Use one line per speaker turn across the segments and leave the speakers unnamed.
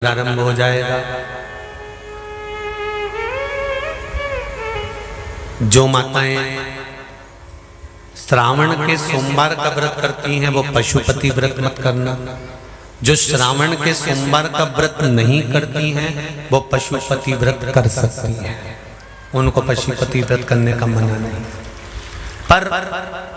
प्रारंभ हो जाएगा। जो माताएं श्रावण के सोमवार का व्रत करती हैं वो पशुपति व्रत मत करना। जो श्रावण के सोमवार का व्रत नहीं करती हैं वो पशुपति व्रत कर सकती हैं, उनको पशुपति व्रत करने का मना नहीं। पर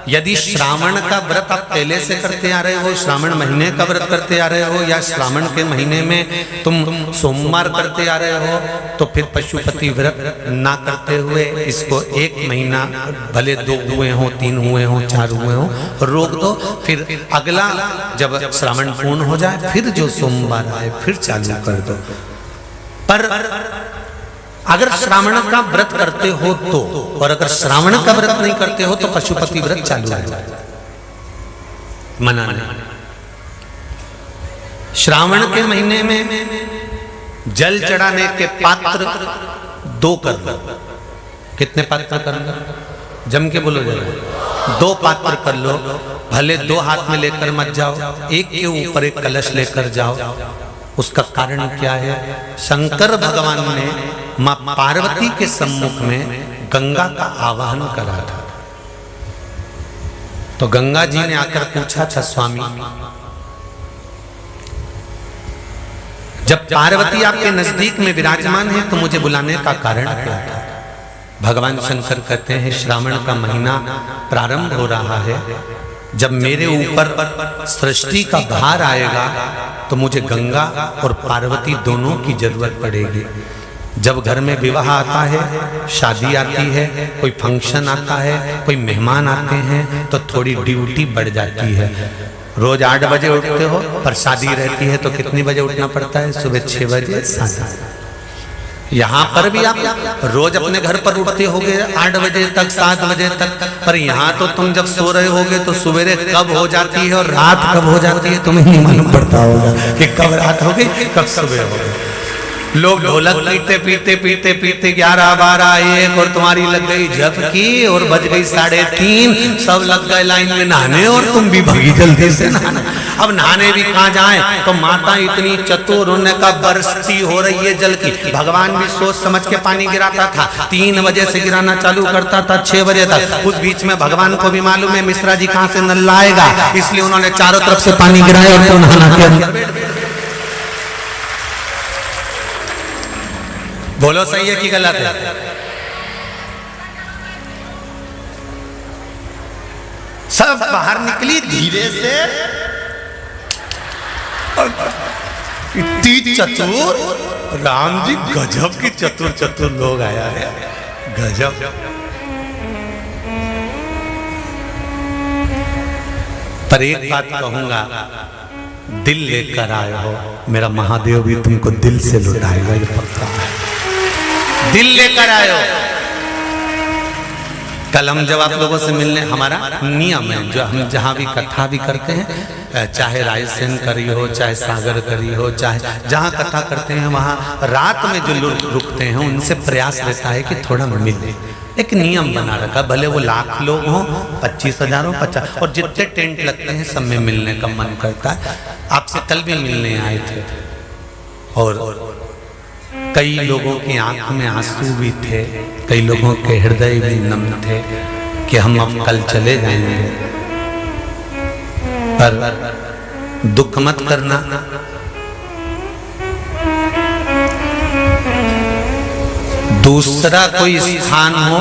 यदि श्रावण का व्रत आप पहले से करते आ रहे हो, श्रावण महीने का व्रत करते आ रहे हो, या श्रावण के महीने में तुम सोमवार करते आ रहे हो, तो फिर पशुपति व्रत ना करते हुए इसको 1 महीना, भले 2 हुए हो, 3 हुए हो, 4 हुए हो, रोक दो। फिर अगला जब श्रावण पूर्ण हो जाए फिर जो सोमवार आए फिर चालू कर दो। पर अगर श्रावण का व्रत करते हो तो, और अगर श्रावण का व्रत नहीं करते हो तो पशुपति व्रत चालू है, मना नहीं। श्रावण के महीने में जल चढ़ाने के पात्र 2 कर लो। कितने पात्र कर लो? जम के बोलो जरा। 2 पात्र कर लो, भले 2 हाथ में लेकर मत जाओ, एक के ऊपर एक कलश लेकर जाओ। उसका कारण क्या है? शंकर भगवान ने मां पार्वती के सम्मुख में गंगा का आवाहन करा था। तो गंगा जी ने आकर पूछा था, स्वामी जब पार्वती आपके नजदीक में विराजमान है तो मुझे बुलाने का कारण क्या था? भगवान शंकर कहते हैं, श्रावण का महीना प्रारंभ हो रहा है, जब मेरे ऊपर सृष्टि का भार आएगा तो मुझे गंगा और पार्वती दोनों की जरूरत पड़ेगी। जब घर में विवाह आता है, शादी आती है, कोई फंक्शन आता है, कोई मेहमान आते हैं, तो थोड़ी ड्यूटी बढ़ जाती है। रोज 8 बजे उठते हो, पर शादी रहती है तो कितनी बजे उठना पड़ता है? सुबह 6 बजे 7। यहाँ पर भी आप रोज अपने घर पर उठते होगे 8 बजे तक, 7 बजे तक, पर यहाँ तो तुम जब सो रहे होगे तो सवेरे कब हो जाती है और रात कब हो जाती है तुम्हें नहीं मालूम पड़ता होगा कि कब रात हो गई कब सुबह हो गई। लोग ढोलक पीते पीते पीते पीते 11, 12, 1 और तुम्हारी लग गई झपकी और बज गई 3:30, सब लग गए लाइन में नहाने और तुम भी भागी जल्दी से नहाने। अब नहाने भी कहाँ जाए? तो माता इतनी चतुर, उन्हें का बरसती हो रही है जल की। भगवान भी सोच समझ के पानी गिराता था, 3 बजे से गिराना चालू करता था 6 बजे तक। उस बीच में भगवान को भी मालूम है मिश्रा जी कहाँ से नल लाएगा, इसलिए उन्होंने चारों तरफ से पानी गिराया और तो नहाना के अंदर। बोलो सही है कि गलत है? सब बाहर निकली धीरे से, इतनी चतुर, राम जी गजब की चतुर लोग आया है, गजब। पर एक बात कहूंगा, दिल लेकर आए हो, मेरा महादेव भी तुमको दिल से लुटाएगा, ये पक्का है। दिल लेकर आयो। कल हम जब आप लोगों से मिलने, हमारा नियम है, जो हम जहाँ भी कथा भी करते हैं, चाहे रायसेन करी हो, चाहे सागर करी हो, चाहे जहाँ कथा करते हैं वहाँ रात में जो लोग रुकते हैं उनसे प्रयास रहता है कि थोड़ा मिले। एक नियम बना रखा, भले वो 1,00,000 लोग हों, 25,000 हो, 50, और जितने टेंट लगते हैं सब में मिलने का मन करता है। आपसे कल भी मिलने आए थे और कई लोगों की आंख में आंसू भी थे, कई लोगों के हृदय भी नम थे कि हम अब कल चले जाएंगे। पर दुख मत करना, दूसरा कोई स्थान हो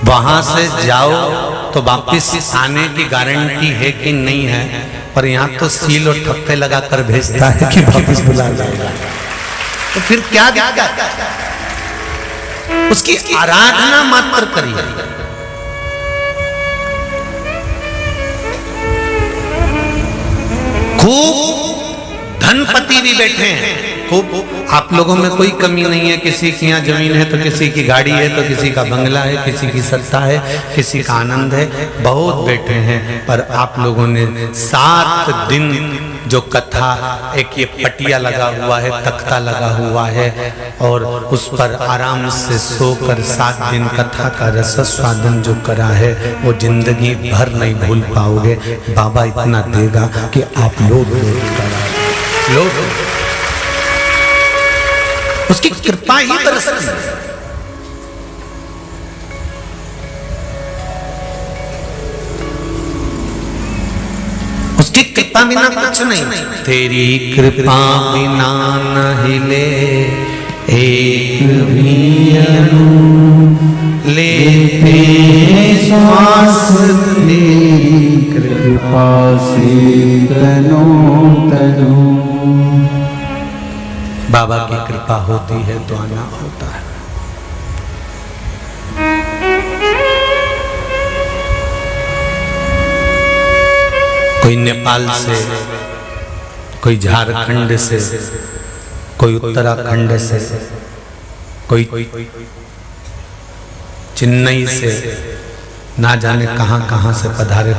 वहां से जाओ तो वापिस आने की गारंटी है कि नहीं है, पर यहाँ तो सील और ठप्पे लगाकर भेजता है कि वापिस बुला लाएगा। तो फिर क्या दिक्कत? उसकी आराधना मात्र करिए। खूब धनपति भी बैठे हैं, खूब, आप लोगों में कोई कमी नहीं है। किसी की यहाँ जमीन है तो किसी की गाड़ी है, तो किसी का बंगला है, किसी की सत्ता है, किसी का आनंद है, बहुत बैठे हैं। पर आप लोगों ने 7 दिन जो कथा, एक ये पटिया लगा हुआ है, तख्ता लगा हुआ है, और उस पर आराम से सोकर 7 दिन कथा का रस स्वादन जो करा है वो जिंदगी भर नहीं भूल पाओगे। बाबा इतना देगा कि आप लोग उसकी कृपा ही बरसती है। उसकी कृपा बिना कुछ नहीं। तेरी कृपा बिना न हिले एक भी अणु, लेते श्वास तेरी
कृपा से तनो तनो।
बाबा की कृपा होती है तो आना होता है। कोई नेपाल से, कोई झारखंड से, कोई उत्तराखंड से, कोई चेन्नई से, ना जाने कहां कहां से पधारे।